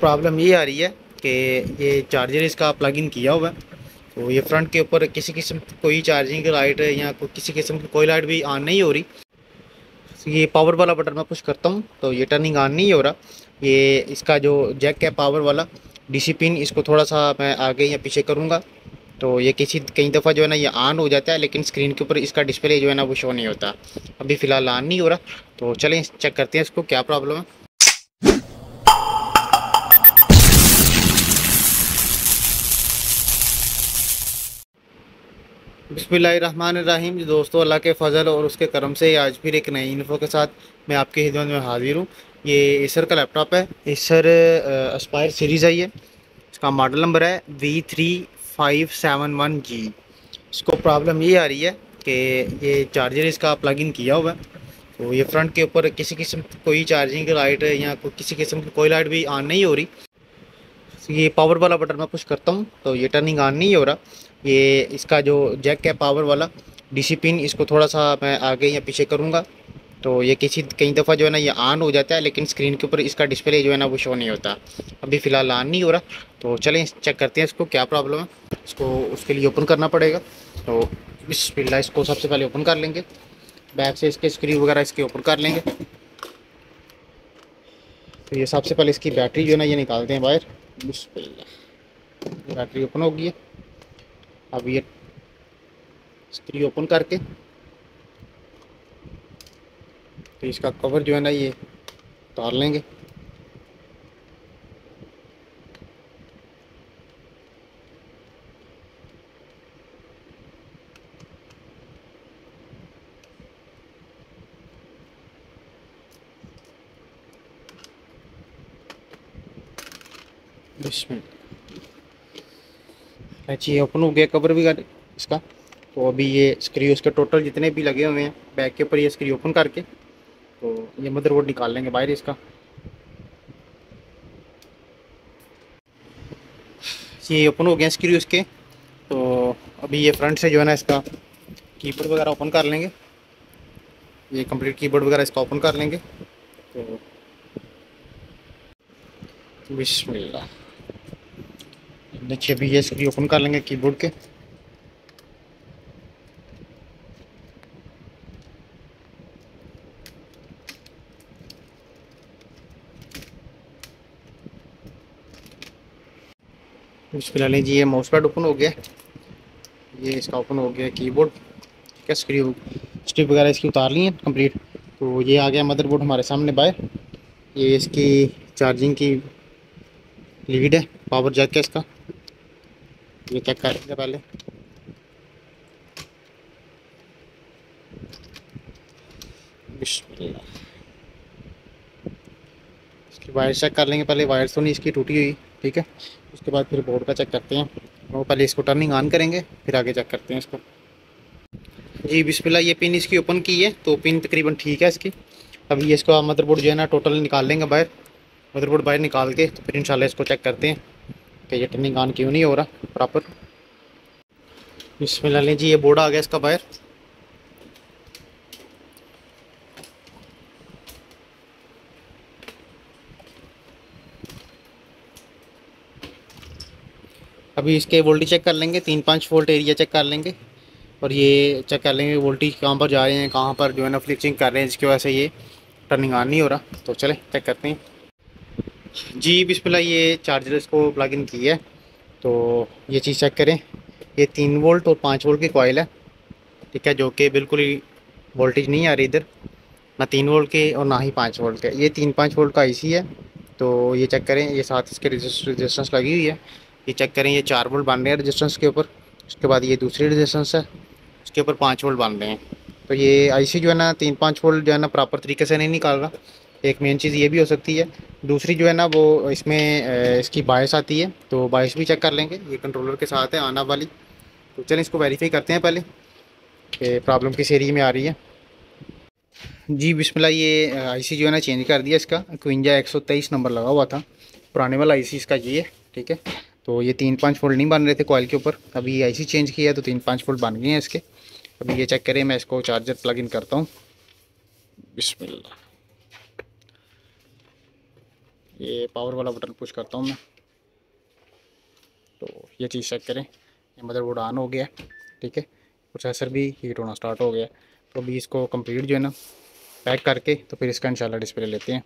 Problem ये आ रही है कि ये चार्जर इसका प्लग इन किया हुआ है, तो ये फ्रंट के ऊपर किसी किस्म की कोई चार्जिंग की लाइट या कोई किसी किस्म की कोई लाइट भी ऑन नहीं हो रही। ये पावर वाला बटन मैं पुश करता हूँ तो ये टर्निंग ऑन नहीं हो रहा। ये इसका जो जैक है पावर वाला डीसी पिन, इसको थोड़ा सा मैं आगे या पीछे करूँगा तो ये कई दफ़ा जो है ना ये ऑन हो जाता है, लेकिन स्क्रीन के ऊपर इसका डिस्प्ले जो है ना वो शो नहीं होता। अभी फ़िलहाल ऑन नहीं हो रहा, तो चलें चेक करते हैं इसको क्या प्रॉब्लम है। बिस्मिल्लाहिर्रहमानिर्रहीम। जी दोस्तों, अल्लाह के फ़ज़ल और उसके करम से आज फिर एक नई इन्फो के साथ मैं आपकी खिदमत में हाज़िर हूँ। ये एसर का लैपटॉप है, एसर एस्पायर सीरीज़ है। ये इसका मॉडल नंबर है V3571G। इसको प्रॉब्लम ये आ रही है कि ये चार्जर इसका प्लग इन किया हुआ है, तो ये फ्रंट के ऊपर किसी किस्म की कोई चार्जिंग की लाइट या कोई किसी किस्म की कोई लाइट भी ऑन नहीं हो रही। ये पावर वाला बटन मैं पुश करता हूँ तो ये टर्निंग ऑन नहीं हो रहा। ये इसका जो जैक है पावर वाला डीसी पिन, इसको थोड़ा सा मैं आगे या पीछे करूँगा तो ये कई दफ़ा जो है ना ये ऑन हो जाता है, लेकिन स्क्रीन के ऊपर इसका डिस्प्ले जो है ना वो शो नहीं होता। अभी फ़िलहाल ऑन नहीं हो रहा, तो चलें चेक करते हैं इसको क्या प्रॉब्लम है। इसको उसके लिए ओपन करना पड़ेगा, तो बिस्मिल्लाह इसको सबसे पहले ओपन कर लेंगे। बैक से इसके स्क्रू वगैरह इसके ओपन कर लेंगे। तो ये सबसे पहले इसकी बैटरी जो है ना ये निकालते हैं बाहर। बिस्मिल्लाह, बैटरी ओपन हो गई है। अब ये स्क्रू ओपन करके तो इसका कवर जो है ना ये उतार लेंगे। अच्छा, ये ओपन हो गया कवर भी कर इसका। तो अभी ये स्क्रू उसके टोटल जितने भी लगे हुए हैं बैक के ऊपर, ये स्क्रू ओपन करके तो ये मदरबोर्ड निकाल लेंगे बाहर इसका। ये ओपन हो गया स्क्रू उसके। तो अभी ये फ्रंट से जो है ना इसका कीबोर्ड वगैरह ओपन कर लेंगे। ये कंप्लीट कीबोर्ड वगैरह इसका ओपन कर लेंगे। तो बिस्मिल्लाह, नीचे भी ये स्क्रू ओपन कर लेंगे कीबोर्ड के। फिलहाल जी ये माउस पैड ओपन हो गया, ये इसका ओपन हो गया कीबोर्ड। ठीक है, स्ट्रिप वगैरह इसकी उतार ली है कंप्लीट। तो ये आ गया मदरबोर्ड हमारे सामने बाहर। ये इसकी चार्जिंग की लीड है, पावर जैक है इसका। ये चेक करेंगे पहले। बिस्मिल्लाह, इसकी वायर चेक कर लेंगे पहले। वायर तो नहीं इसकी टूटी हुई, ठीक है। उसके बाद फिर बोर्ड का चेक करते हैं। वो पहले इसको टर्निंग ऑन करेंगे, फिर आगे चेक करते हैं इसको। जी बिस्मिल्लाह, ये पिन इसकी ओपन की है तो पिन तकरीबन ठीक है इसकी। अभी ये इसका मदरबोर्ड जो है ना टोटल निकाल लेंगे बाहर। मदरबोर्ड बाहर निकाल के तो फिर इंशाल्लाह इसको चेक करते हैं कि ये टर्निंग ऑन क्यों नहीं हो रहा प्रॉपर। बिस्मिल्लाह जी, ये बोर्ड आ गया इसका बाहर। अभी इसके वोल्टेज चेक कर लेंगे, 3-5 वोल्ट एरिया चेक कर लेंगे और ये चेक कर लेंगे वोल्टेज कहाँ पर जा रहे हैं, कहाँ पर जो है ना फ्लिक्सिंग कर रहे हैं, जिसकी वजह से ये टर्निंग ऑन नहीं हो रहा। तो चले चेक करते हैं। जी बिस्मिल्लाह, ये चार्जर इसको प्लग इन की है तो ये चीज़ चेक करें। ये 3 वोल्ट और 5 वोल्ट की कॉइल है, ठीक है, जो कि बिल्कुल ही वोल्टेज नहीं आ रही इधर, ना 3 वोल्ट के और ना ही 5 वोल्ट के। ये 3-5 वोल्ट का आईसी है। तो ये चेक करें, ये साथ इसके रेजिस्टेंस लगी हुई है। ये चेक करें, ये 4 वोल्ट बन रहे हैं रेजिस्टेंस के ऊपर। उसके बाद ये दूसरी रेजिस्टेंस है, उसके ऊपर 5 वोल्ट बन रहे हैं। तो ये आईसी जो है ना 3-5 वोल्ट जो है ना प्रॉपर तरीके से नहीं निकाल रहा। एक मेन चीज़ ये भी हो सकती है। दूसरी जो है ना वो इसमें इसकी बायस आती है, तो बायस भी चेक कर लेंगे। ये कंट्रोलर के साथ है आना वाली। तो चलें इसको वेरीफाई करते हैं पहले कि प्रॉब्लम किस एरिया में आ रही है। जी बिस्मिल्लाह, ये आईसी जो है ना चेंज कर दिया इसका। 51-123 नंबर लगा हुआ था, पुराने वाला आईसी इसका ये है, ठीक है। तो ये 3-5 वोल्ट नहीं बन रहे थे कॉइल के ऊपर। अभी आईसी चेंज किया है तो 3-5 वोल्ट बन गए हैं इसके। अभी ये चेक करें, मैं इसको चार्जर प्लग इन करता हूँ। बिस्मिल्लाह, ये पावर वाला बटन पुश करता हूँ मैं, तो ये चीज़ चेक करें, ये मदरबोर्ड ऑन हो गया, ठीक है, प्रोसेसर भी हीट होना स्टार्ट हो गया। तो अभी इसको कंप्लीट जो है ना पैक करके तो फिर इसका इंशाल्लाह डिस्प्ले लेते हैं।